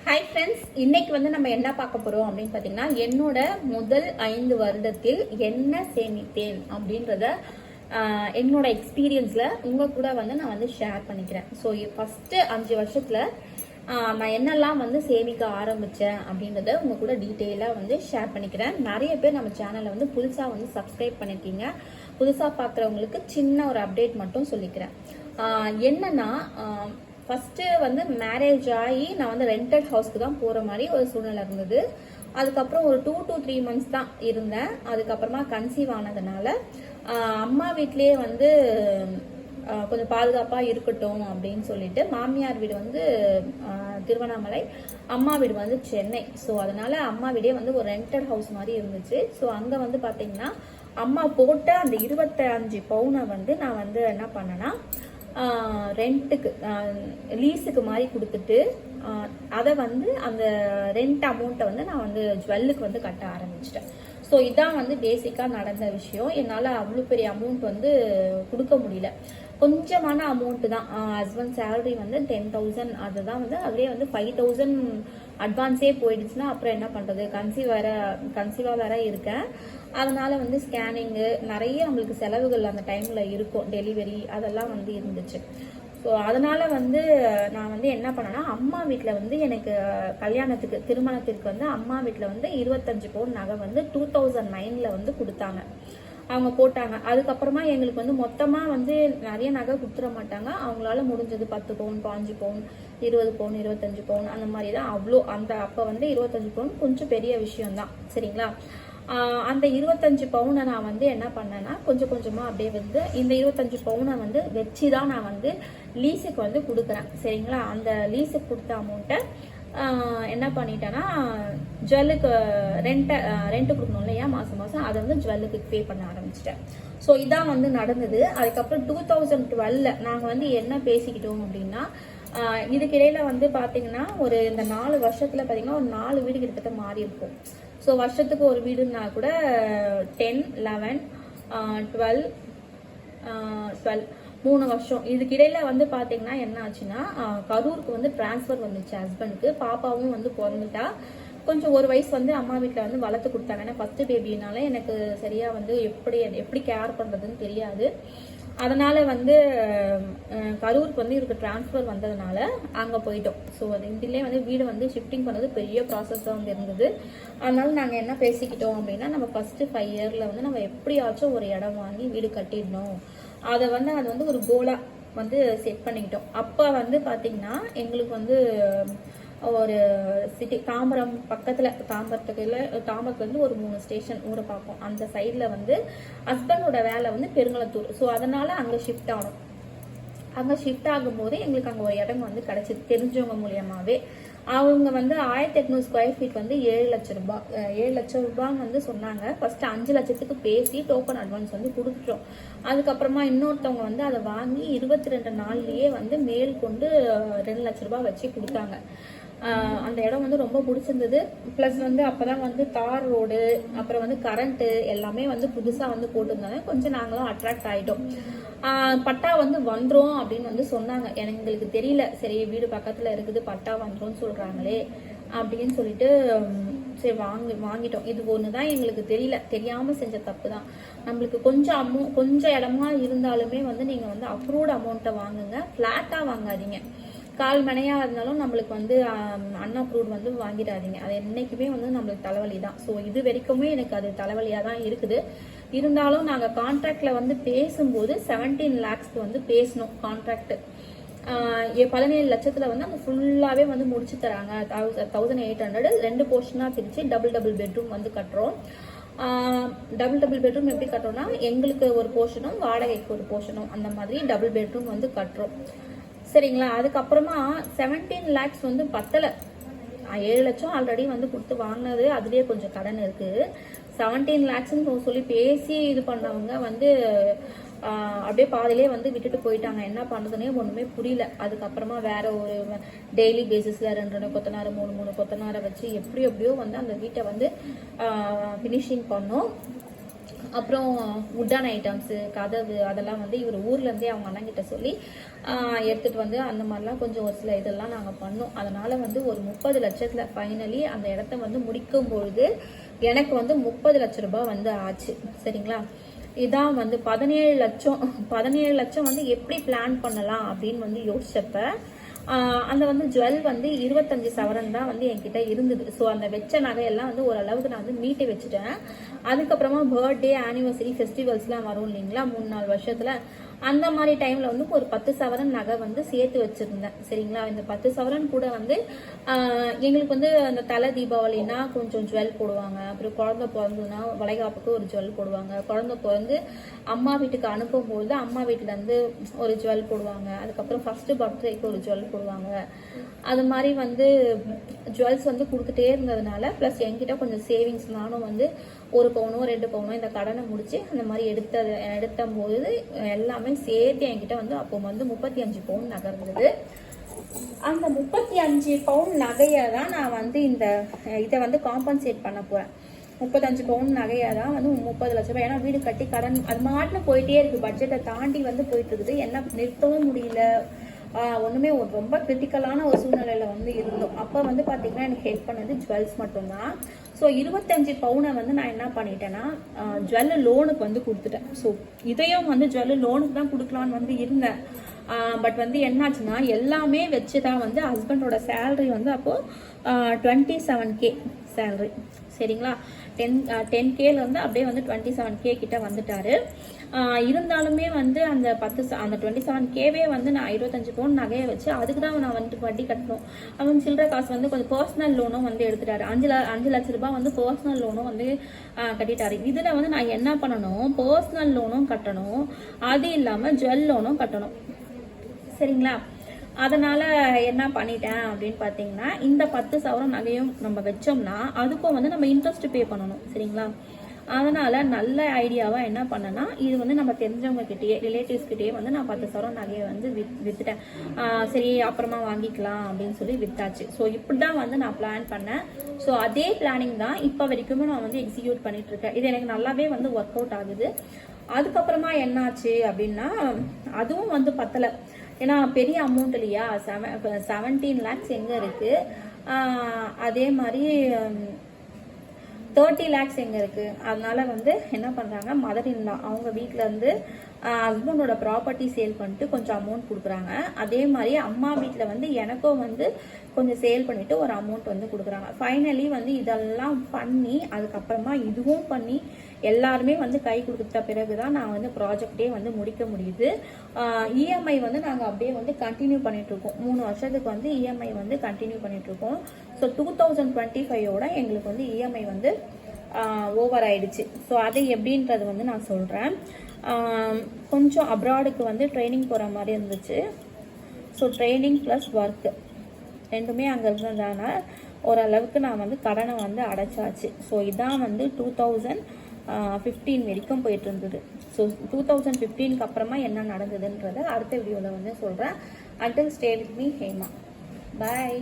Hi friends, இன்னைக்கு வந்து நம்ம என்ன பார்க்க போறோம் அப்படின்னு பார்த்தீங்கன்னா, என்னோட முதல் 5 வருடத்தில் என்ன சேமித்தேன் அப்படின்றத என்னோட எக்ஸ்பீரியன்ஸ்ல உங்க கூட வந்து நான் வந்து ஷேர் பண்ணிக்கிறேன். ஸோ ஃபர்ஸ்ட் 5 வருஷத்துல நான் என்னெல்லாம் வந்து சேமிக்க ஆரம்பிச்சேன் அப்படின்றத உங்க கூட டீட்டெயிலாக வந்து ஷேர் பண்ணிக்கிறேன். நிறைய பேர் நம்ம சேனலை வந்து புதுசாக வந்து சப்ஸ்கிரைப் பண்ணிருக்கீங்க. புதுசாக பார்க்குறவங்களுக்கு சின்ன ஒரு அப்டேட் மட்டும் சொல்லிக்கிறேன். என்னன்னா ஃபஸ்ட்டு வந்து மேரேஜ் ஆகி நான் வந்து ரெண்டட் ஹவுஸ்க்கு தான் போகிற மாதிரி ஒரு சூழ்நிலை இருந்தது. அதுக்கப்புறம் ஒரு 2 to 3 months தான் இருந்தேன். அதுக்கப்புறமா கன்சீவ் ஆனதுனால அம்மா வீட்லேயே வந்து கொஞ்சம் பாதுகாப்பாக இருக்கட்டும் அப்படின்னு சொல்லிட்டு மாமியார் வீடு வந்து திருவண்ணாமலை, அம்மா வீடு வந்து சென்னை. ஸோ அதனால அம்மா வீடே வந்து ஒரு ரெண்டட் ஹவுஸ் மாதிரி இருந்துச்சு. ஸோ அங்கே வந்து பார்த்தீங்கன்னா அம்மா போட்ட அந்த 25 பவுனை வந்து நான் வந்து என்ன பண்ணேன்னா ரெண்ட்டுக்கு லீஸுக்கு மாதிரி கொடுத்துட்டு அதை வந்து அந்த ரெண்ட் அமௌண்ட்டை வந்து நான் வந்து ஜுவல்லுக்கு வந்து கட்ட ஆரம்பிச்சிட்டேன். ஸோ இதான் வந்து பேசிக்காக நடந்த விஷயம். என்னால் அவ்வளோ பெரிய அமௌண்ட் வந்து கொடுக்க முடியல. கொஞ்சமான அமௌண்ட்டு தான். ஹஸ்பண்ட் சேலரி வந்து 10,000, அதுதான் வந்து அதுலேயே வந்து 5,000 அட்வான்ஸே போயிடுச்சுன்னா அப்புறம் என்ன பண்ணுறது? கன்சீவாக வேற இருக்கேன். அதனால வந்து ஸ்கேனிங்கு நிறைய நம்மளுக்கு செலவுகள் அந்த டைமில் இருக்கும். டெலிவரி அதெல்லாம் வந்து இருந்துச்சு. ஸோ அதனால வந்து நான் வந்து என்ன பண்ணேன்னா, அம்மா வீட்டில் வந்து எனக்கு கல்யாணத்துக்கு திருமணத்திற்கு வந்து அம்மா வீட்டில் வந்து 25 பவுன் நகை வந்து 2009 வந்து கொடுத்தாங்க. அவங்க போட்டாங்க. அதுக்கப்புறமா எங்களுக்கு வந்து மொத்தமாக வந்து நிறைய நகை கொடுத்துட மாட்டாங்க. அவங்களால முடிஞ்சது 10 பவுன், 5 பவுன், 20 பவுன், 25 பவுன் அந்த மாதிரி தான். அவ்வளோ அந்த அப்போ வந்து 25 பவுன் கொஞ்சம் பெரிய விஷயம்தான். சரிங்களா? அந்த 25 பவுனை நான் வந்து என்ன பண்ணேன்னா கொஞ்சம் கொஞ்சமாக அப்படியே வந்து இந்த 25 பவுனை வந்து வச்சு தான் நான் வந்து லீஸுக்கு வந்து கொடுக்குறேன். சரிங்களா? அந்த லீஸுக்கு கொடுத்த அமௌண்ட்டை என்ன பண்ணிட்டேன்னா ஜுவல்லுக்கு ரெண்ட் கொடுக்கணும் இல்லையா மாதம் மாதம், அதை வந்து ஜுவல்லுக்கு பே பண்ண ஆரம்பிச்சிட்டேன். ஸோ இதான் வந்து நடந்தது. அதுக்கப்புறம் 2012 நாங்கள் வந்து என்ன பேசிக்கிட்டோம் அப்படின்னா, இதுக்கிடையில வந்து பார்த்தீங்கன்னா ஒரு இந்த 4 வருஷத்தில் பார்த்தீங்கன்னா ஒரு 4 வீடு கிட்டத்தட்ட மாறி இருக்கும். ஸோ வருஷத்துக்கு ஒரு வீடுன்னா கூட 10, 11, 12, 3 வருஷம். இதுக்கிடையில வந்து பார்த்தீங்கன்னா என்ன ஆச்சுன்னா, கரூருக்கு வந்து டிரான்ஸ்ஃபர் வந்துச்சு ஹஸ்பண்டுக்கு. பாப்பாவும் வந்து பிறந்துட்டா. கொஞ்சம் ஒரு வயசு வந்து அம்மா வீட்டில் வந்து வளர்த்து கொடுத்தாங்க. ஏன்னா ஃபஸ்ட்டு பேபினால எனக்கு சரியாக வந்து எப்படி கேர் பண்ணுறதுன்னு தெரியாது. அதனால வந்து கரூருக்கு வந்து இவருக்கு டிரான்ஸ்ஃபர் வந்ததுனால அங்கே போயிட்டோம். ஸோ அது இதுலேயே வந்து வீடு வந்து ஷிஃப்டிங் பண்ணது பெரிய ப்ராசஸ் தான் வந்து இருந்தது. அதனால நாங்கள் என்ன பேசிக்கிட்டோம் அப்படின்னா, நம்ம ஃபஸ்ட்டு 5 இயரில் வந்து நம்ம எப்படியாச்சும் ஒரு இடம் வாங்கி வீடு கட்டிடணும். அது வந்து ஒரு கோலாக வந்து செட் பண்ணிக்கிட்டோம். அப்போ வந்து பார்த்திங்கன்னா எங்களுக்கு வந்து ஒரு சிட்டி தாம்பரம் பக்கத்தில், தாம்பரத்துலேருந்து ஒரு 3 ஸ்டேஷன் ஊரை பார்ப்போம். அந்த சைடில் வந்து ஹஸ்பண்டோட வேலை வந்து பெருங்களத்தூர். ஸோ அதனால் அங்கே ஷிஃப்ட் ஆகணும். அங்கே ஷிஃப்ட் ஆகும்போது எங்களுக்கு அங்கே ஒரு இடம் வந்து கிடச்சிது தெரிஞ்சவங்க மூலியமாகவே. அவங்க வந்து 1800 ஸ்கொயர் ஃபீட் வந்து 7 லட்சம் ரூபாய் 7 லட்சம் ரூபான்னு வந்து சொன்னாங்க. ஃபர்ஸ்ட் 5 லட்சத்துக்கு பேசி டோக்கன் அட்வான்ஸ் வந்து கொடுத்துட்டோம். அதுக்கப்புறமா இன்னொருத்தவங்க வந்து அதை வாங்கி 22 நாள்லயே வந்து மேல் கொண்டு 2 லட்சம் ரூபாய் வச்சு கொடுத்தாங்க. அந்த இடம் வந்து ரொம்ப பிடிச்சிருந்தது. ப்ளஸ் வந்து அப்போதான் வந்து தார் ரோடு, அப்புறம் வந்து கரண்ட்டு எல்லாமே வந்து புதுசாக வந்து போட்டிருந்தாங்க. கொஞ்சம் நாங்களும் அட்ராக்ட் ஆகிட்டோம். பட்டா வந்து வந்துடும் அப்படின்னு வந்து சொன்னாங்க. எங்களுக்கு தெரியல, சரி வீடு பக்கத்தில் இருக்குது பட்டா வந்துடும் சொல்கிறாங்களே அப்படின்னு சொல்லிட்டு சரி வாங்கிட்டோம். இது ஒன்று தான் எங்களுக்கு தெரியாமல் செஞ்ச தப்பு தான். நம்மளுக்கு கொஞ்சம் இடமா இருந்தாலுமே வந்து நீங்கள் வந்து அப்ரூவ்ட் அமௌண்ட்டை வாங்குங்க, ஃப்ளாட்டாக வாங்காதீங்க. கால் மனையாக இருந்தாலும் நம்மளுக்கு வந்து அன்அப்ரூவ்ட் வந்து வாங்கிடாதீங்க. அது என்றைக்குமே வந்து நம்மளுக்கு தலைவலி தான். ஸோ இது வரைக்குமே எனக்கு அது தலைவலியாக தான் இருக்குது. இருந்தாலும் நாங்கள் கான்ட்ராக்டில் வந்து பேசும்போது 17 lakhsக்கு வந்து பேசணும். கான்ட்ராக்டு 17 லட்சத்தில் வந்து அவங்க ஃபுல்லாகவே வந்து முடிச்சு தராங்க. 1800 2 போர்ஷனாக பிரித்து டபுள் பெட்ரூம் வந்து கட்டுறோம். டபுள் பெட்ரூம் எப்படி கட்டுறோம்னா, எங்களுக்கு ஒரு போர்ஷனும் வாடகைக்கு ஒரு போர்ஷனும் அந்த மாதிரி டபுள் பெட்ரூம் வந்து கட்டுறோம். சரிங்களா? அதுக்கப்புறமா 17 lakhs வந்து பத்தலை. 7 லட்சம் ஆல்ரெடி வந்து கொடுத்து வாங்கினது, அதுலேயே கொஞ்சம் கடன் இருக்குது. 17 lakhsன்னு சொல்லி பேசி இது பண்ணவங்க வந்து அப்படியே பாதிலே வந்து விட்டுட்டு போயிட்டாங்க. என்ன பண்ணுறதுனே ஒன்றுமே புரியல. அதுக்கப்புறமா வேற ஒரு டெய்லி பேசிஸில் 2 கொத்தனார் 3 கொத்தனாரை வச்சு எப்படியோ வந்து அந்த வீட்டை வந்து ஃபினிஷிங் பண்ணோம். அப்புறம் வுட்டான ஐட்டம்ஸு கதவு அதெல்லாம் வந்து இவர் ஊர்லேருந்தே அவங்க அண்ணங்கிட்ட சொல்லி எடுத்துகிட்டு வந்து அந்த மாதிரிலாம் கொஞ்சம் ஒரு சில இதெல்லாம் நாங்கள் பண்ணோம். அதனால் வந்து ஒரு 30 லட்சத்தில் ஃபைனலி அந்த இடத்த வந்து முடிக்கும் பொழுது எனக்கு வந்து 30 லட்ச ரூபாய் வந்து ஆச்சு. சரிங்களா, இதான் வந்து 17 லட்சம் வந்து எப்படி பிளான் பண்ணலாம் அப்படின்னு வந்து யோசிச்சப்ப அந்த வந்து ஜுவல் வந்து 25 சவரன் தான் வந்து என்கிட்ட இருந்தது. ஸோ அந்த வச்ச நகையெல்லாம் வந்து ஓரளவுக்கு நான் வந்து மீட்டு வச்சுட்டேன். அதுக்கப்புறமா பர்த்டே ஆனிவர்சரி ஃபெஸ்டிவல்ஸ்லாம் வரும் இல்லைங்களா 3-4 வருஷத்துல, அந்த மாதிரி டைம்ல வந்து ஒரு 10 சவரன் நகை வந்து சேர்த்து வச்சிருந்தேன். சரிங்களா, இந்த 10 சவரன் கூட வந்து எங்களுக்கு வந்து அந்த தலை தீபாவளினா கொஞ்சம் ஜுவல் போடுவாங்க, அப்புறம் குழந்தை பிறந்ததுன்னா வளைகாப்புக்கு ஒரு ஜுவல் போடுவாங்க, குழந்தை பிறந்து அம்மா வீட்டுக்கு அனுப்பும்போது அம்மா வீட்டுல இருந்து ஒரு ஜுவல் போடுவாங்க, அதுக்கப்புறம் ஃபர்ஸ்ட் பர்த்டேக்கு ஒரு ஜுவல் போடுவாங்க. அது மாதிரி வந்து ஜுவல்ஸ் வந்து கொடுத்துட்டே இருந்ததுனால ப்ளஸ் என்கிட்ட கொஞ்சம் சேவிங்ஸ் நானும் வந்து 1 பவுனோ 2 பவுனோ இந்த கடனை முடிச்சு அந்த மாதிரி எடுத்த போது எல்லாமே சேர்த்து என்கிட்ட வந்து அப்போ வந்து 35 பவுன் நகை இருந்தது. அந்த 35 பவுன் நகையை தான் நான் வந்து இதை வந்து காம்பன்சேட் பண்ண போறேன். 35 பவுன் நகையை தான் வந்து 30 லட்ச ரூபாய். ஏன்னா வீடு கட்டி கடன் அது மாட்டில் போயிட்டே இருக்கு, பட்ஜெட்டை தாண்டி வந்து போயிட்டு இருக்குது, என்ன நிறுத்தவும் முடியல. ஒன்றுமே ரொம்ப கிரிட்டிக்கலான ஒரு சூழ்நிலையில் வந்து இருந்தோம். அப்போ வந்து பார்த்தீங்கன்னா எனக்கு ஹெல்ப் பண்ணது ஜுவல்ஸ் மட்டும்தான். ஸோ 25 பவுனை வந்து நான் என்ன பண்ணிட்டேன்னா ஜுவல் லோனுக்கு வந்து கொடுத்துட்டேன். ஸோ இதையும் வந்து ஜுவல் லோனுக்கு தான் கொடுக்கலான்னு வந்து இருந்தேன். பட் வந்து என்னாச்சுன்னா எல்லாமே வச்சு தான் வந்து ஹஸ்பண்டோட சேலரி வந்து அப்போது 27K சேலரி. சரிங்களா, 10Kல வந்து அப்படியே வந்து 27K கிட்ட வந்துட்டாரு. இருந்தாலுமே வந்து அந்த 27Kவே வந்து நான் 25 பவுன் நகையை வச்சு அதுக்கு தான் நான் வந்துட்டு வட்டி கட்டணும். அவன் சில்லற காசு வந்து கொஞ்சம் பர்சனல் லோனும் வந்து எடுத்துட்டாரு. 5 லட்ச ரூபாய் வந்து பர்சனல் லோனும் வந்து கட்டிட்டாரு. இதுல வந்து நான் என்ன பண்ணணும், பர்சனல் லோனும் கட்டணும், அது இல்லாம ஜுவல் லோனும் கட்டணும். சரிங்களா, அதனால என்ன பண்ணிட்டேன் அப்படின்னு பார்த்தீங்கன்னா இந்த 10 சவரம் நகையும் நம்ம வச்சோம்னா அதுக்கும் வந்து நம்ம இன்ட்ரெஸ்ட் பே பண்ணணும். சரிங்களா, அதனால நல்ல ஐடியாவா என்ன பண்ணேன்னா இது வந்து நம்ம தெரிஞ்சவங்க கிட்டேயே ரிலேட்டிவ்ஸ் கிட்டேயே வந்து நான் 10 சவரம் நகையை வந்து வித்துட்டேன். சரி அப்புறமா வாங்கிக்கலாம் அப்படின்னு சொல்லி வித்தாச்சு. ஸோ இப்படி தான் வந்து நான் பிளான் பண்ணேன். ஸோ அதே பிளானிங் தான் இப்போ வரைக்குமே நான் வந்து எக்ஸிக்யூட் பண்ணிட்டு இருக்கேன். இது எனக்கு நல்லாவே வந்து ஒர்க் அவுட் ஆகுது. அதுக்கப்புறமா என்னாச்சு அப்படின்னா அதுவும் வந்து பத்தலை. ஏன்னா பெரிய அமௌண்ட் இல்லையா, 17 lakhs எங்க இருக்கு, அதே மாதிரி 30 lakhs எங்க இருக்கு. அதனால வந்து என்ன பண்றாங்க, மதர் இன் லா அவங்க வீட்டுல இருந்து ஹஸ்பண்டோட ப்ராப்பர்ட்டி சேல் பண்ணிட்டு கொஞ்சம் அமௌண்ட் கொடுக்குறாங்க. அதே மாதிரி அம்மா வீட்டில் வந்து எனக்கும் வந்து கொஞ்சம் சேல் பண்ணிட்டு ஒரு அமௌண்ட் வந்து கொடுக்குறாங்க. ஃபைனலி வந்து இதெல்லாம் பண்ணி அதுக்கப்புறமா இதுவும் பண்ணி எல்லாருமே வந்து கை கொடுத்த பிறகுதான் நான் வந்து ப்ராஜெக்டே வந்து முடிக்க முடியுது. இஎம்ஐ வந்து நாங்கள் அப்படியே வந்து கண்டினியூ பண்ணிட்டு இருக்கோம். 3 வருஷத்துக்கு வந்து இஎம்ஐ வந்து கண்டினியூ பண்ணிட்டு இருக்கோம். ஸோ 2025ஓட எங்களுக்கு வந்து இஎம்ஐ வந்து ஓவர் ஆயிடுச்சு. ஸோ அது எப்படின்றது வந்து நான் சொல்கிறேன். கொஞ்சம் அப்ராடுக்கு வந்து ட்ரைனிங் போகிற மாதிரி இருந்துச்சு. ஸோ ட்ரைனிங் ப்ளஸ் ஒர்க்கு ரெண்டுமே அங்கே இருந்ததால ஓரளவுக்கு நான் வந்து கடனை வந்து அடைச்சாச்சு. ஸோ இதான் வந்து 2015 வரைக்கும் போயிட்டு இருந்தது. ஸோ 2015க்கு அப்புறமா என்ன நடந்ததுன்றதை அடுத்த வீடியோவில் வந்து சொல்கிறேன். Until stay with me, Hema. Bye.